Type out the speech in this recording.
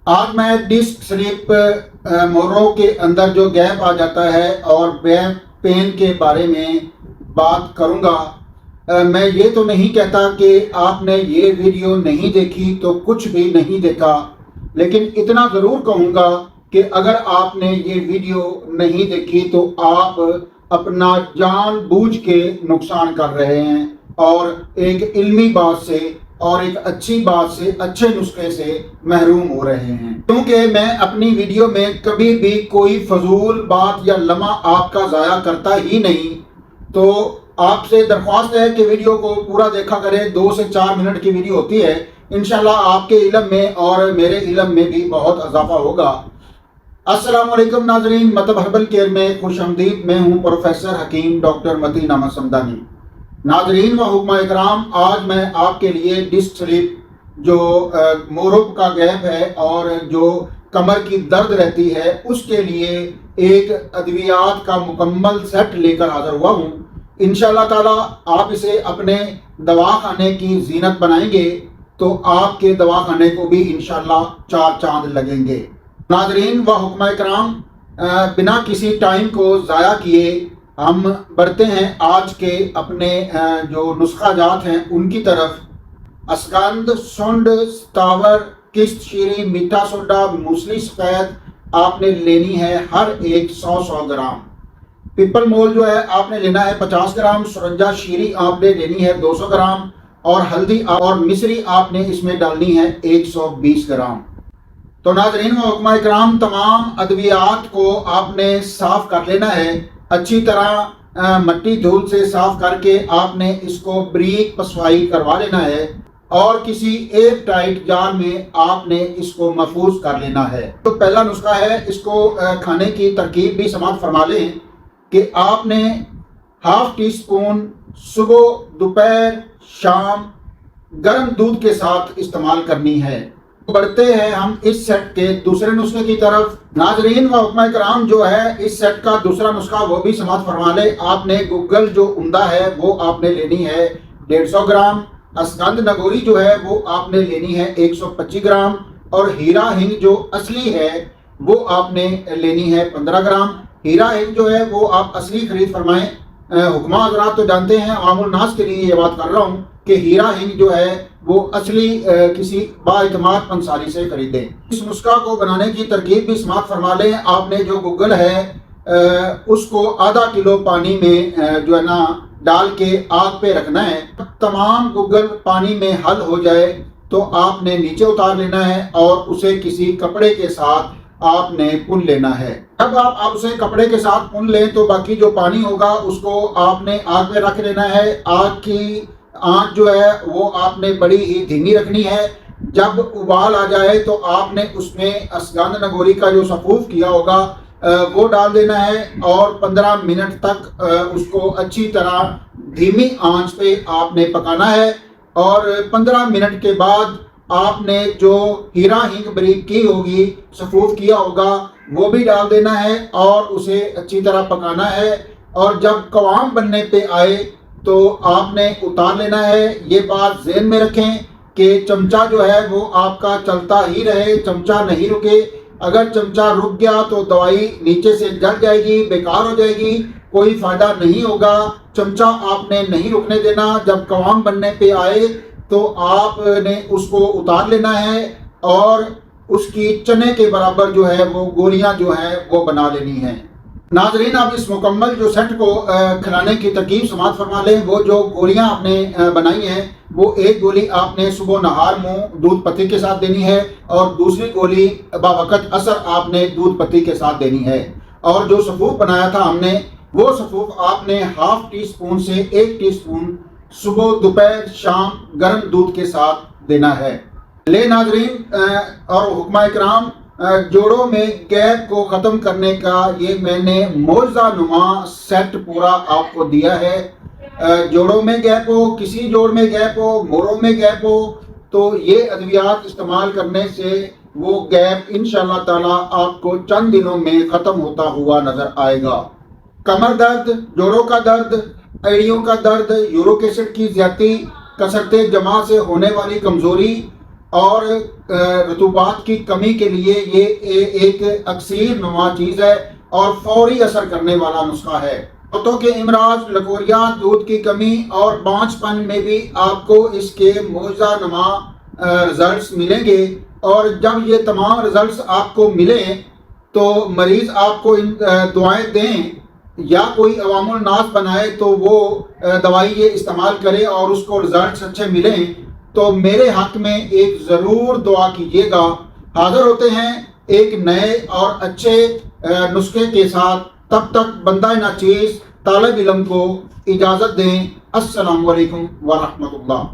آج میں disk slip موروں کے اندر جو گیپ آ جاتا ہے اور بیک پین کے بارے میں بات کروں گا۔ میں یہ تو نہیں کہتا کہ آپ نے یہ ویڈیو نہیں دیکھی تو کچھ بھی نہیں دیکھا، لیکن اتنا ضرور کہوں گا کہ اگر آپ نے یہ ویڈیو نہیں دیکھی تو آپ اپنا جان بوجھ کے نقصان کر رہے ہیں اور ایک علمی بات سے اور ایک اچھی بات سے، اچھے نسخے سے محروم ہو رہے ہیں، کیونکہ میں اپنی ویڈیو میں کبھی بھی کوئی فضول بات یا لمحہ آپ کا ضائع کرتا ہی نہیں۔ تو آپ سے درخواست ہے کہ ویڈیو کو پورا دیکھا کریں، 2 سے 4 منٹ کی ویڈیو ہوتی ہے۔ انشاءاللہ آپ کے علم میں اور میرے علم میں بھی بہت اضافہ ہوگا۔ السلام علیکم ناظرین، مطب ہربل کیئر میں خوش آمدید۔ میں ہوں پروفیسر حکیم ڈاکٹر متین احمد صمدانی۔ ناظرین و حکمہ اکرام، آج میں آپ کے لیے ڈسک سلیپ جو مورب کا گیپ ہے اور جو کمر کی درد رہتی ہے اس کے لیے ایک ادویات کا مکمل سیٹ لے کر حاضر ہوا ہوں۔ انشاءاللہ تعالی آپ اسے اپنے دواخانے کی زینت بنائیں گے تو آپ کے دواخانے کو بھی انشاءاللہ 4 چاند لگیں گے۔ ناظرین و حکمہ اکرام، بنا کسی ٹائم کو ضائع کیے ہم بڑھتے ہیں آج کے اپنے جو نسخہ جات ہیں ان کی طرف۔ اسکند، سنڈ، ستاور، کشت شیری، میٹھا سوڈا، موسلی سفید آپ نے لینی ہے ہر ایک 100 گرام۔ پیپل مول جو ہے آپ نے لینا ہے 50 گرام۔ سرنجا شیری آپ نے لینی ہے 200 گرام اور ہلدی اور مصری آپ نے اس میں ڈالنی ہے 120 گرام۔ تو ناظرین و حکمہ اکرام، تمام ادویات کو آپ نے صاف کر لینا ہے، اچھی طرح مٹی دھول سے صاف کر کے آپ نے اس کو بریک پسوائی کروا لینا ہے اور کسی ایئر ٹائٹ جار میں آپ نے اس کو محفوظ کر لینا ہے۔ تو پہلا نسخہ ہے، اس کو کھانے کی ترکیب بھی سماعت فرما لیں کہ آپ نے ½ ٹی اسپون صبح، دوپہر، شام گرم دودھ کے ساتھ استعمال کرنی ہے۔ بڑھتے ہیں ہم اس سیٹ کے دوسرے نسخے کی طرف۔ ناظرین و حکمہ کرام، جو ہے اس سیٹ کا دوسرا نسخہ وہ بھی سماعت فرما لے۔ آپ نے گوگل جو عمدہ ہے وہ آپ نے لینی ہے 150 گرام۔ اسکند نگوری جو ہے وہ آپ نے لینی ہے 125 گرام اور ہیرا ہنگ جو اصلی ہے وہ آپ نے لینی ہے 15 گرام۔ ہیرا ہنگ جو ہے وہ آپ اصلی خرید فرمائیں۔ حکمہ حضرات تو جانتے ہیں، عوام الناس کے لیے یہ بات کر رہا ہوں کہ ہیرا ہنگ جو ہے وہ اصلی کسی بااعتماد پنساری سے خریدیں۔ اس نسخہ کو بنانے کی ترکیب بھی سماعت فرما لیں۔ آپ نے جو گوگل ہے اس کو ½ کلو پانی میں جو ہے نا ڈال کے آگ پہ رکھنا ہے۔ تمام گوگل پانی میں حل ہو جائے تو آپ نے نیچے اتار لینا ہے اور اسے کسی کپڑے کے ساتھ آپ نے پن لینا ہے۔ جب آپ اسے کپڑے کے ساتھ پن لیں تو باقی جو پانی ہوگا اس کو آپ نے آگ پہ رکھ لینا ہے۔ آگ کی آنچ جو ہے وہ آپ نے بڑی ہی دھیمی رکھنی ہے۔ جب ابال آ جائے تو آپ نے اس میں اسکند نگوری کا جو سفوف کیا ہوگا وہ ڈال دینا ہے اور 15 منٹ تک اس کو اچھی طرح دھیمی آنچ پہ آپ نے پکانا ہے اور 15 منٹ کے بعد آپ نے جو ہیرا ہنگ بریک کی ہوگی، سفوف کیا ہوگا، وہ بھی ڈال دینا ہے اور اسے اچھی طرح پکانا ہے۔ اور جب قوام بننے پہ آئے تو آپ نے اتار لینا ہے۔ یہ بات ذہن میں رکھیں کہ چمچہ جو ہے وہ آپ کا چلتا ہی رہے، چمچہ نہیں رکے۔ اگر چمچہ رک گیا تو دوائی نیچے سے جل جائے گی، بیکار ہو جائے گی، کوئی فائدہ نہیں ہوگا۔ چمچہ آپ نے نہیں رکنے دینا۔ جب قوام بننے پہ آئے تو آپ نے اس کو اتار لینا ہے اور اس کی چنے کے برابر جو ہے وہ گولیاں جو ہیں وہ بنا لینی ہیں۔ ناظرین، آپ اس مکمل جو سیٹ کو کھلانے کی ترکیب سماعت فرما لیں۔ وہ جو گولیاں آپ نے بنائی ہیں وہ ایک گولی آپ نے صبح نہار منہ دودھ پتی کے ساتھ دینی ہے اور دوسری گولی باوقت عصر آپ نے دودھ پتی کے ساتھ دینی ہے۔ اور جو سفوف بنایا تھا ہم نے، وہ سفوف آپ نے ½ ٹی اسپون سے 1 ٹی اسپون صبح، دوپہر، شام گرم دودھ کے ساتھ دینا ہے۔ لے ناظرین اور حکمہ اکرام، جوڑوں میں گیپ کو ختم کرنے کا یہ میں نے معجزہ نما سیٹ پورا آپ کو دیا ہے۔ جوڑوں میں گیپ ہو، کسی جوڑ میں گیپ ہو، موروں میں گیپ ہو، تو یہ ادویات استعمال کرنے سے وہ گیپ انشاءاللہ تعالی آپ کو چند دنوں میں ختم ہوتا ہوا نظر آئے گا۔ کمر درد، جوڑوں کا درد، ایڑیوں کا درد، یورک ایسڈ کی زیادتی، کثرت جمع سے ہونے والی کمزوری، اور رطوبات کی کمی کے لیے یہ ایک اکسیر نما چیز ہے اور فوری اثر کرنے والا نسخہ ہے۔ عورتوں کے امراض، لکوریات، دودھ کی کمی اور بانجھ پن میں بھی آپ کو اس کے معجزہ نما رزلٹس ملیں گے، اور جب یہ تمام رزلٹس آپ کو ملیں تو مریض آپ کو دعائیں دیں یا کوئی عوام الناس بنائے تو وہ دوائی یہ استعمال کرے اور اس کو رزلٹس اچھے ملیں، تو میرے حق میں ایک ضرور دعا کیجیے گا۔ حاضر ہوتے ہیں ایک نئے اور اچھے نسخے کے ساتھ، تب تک بندہ ناچیز طالب علم کو اجازت دیں۔ السلام علیکم ورحمۃ اللہ۔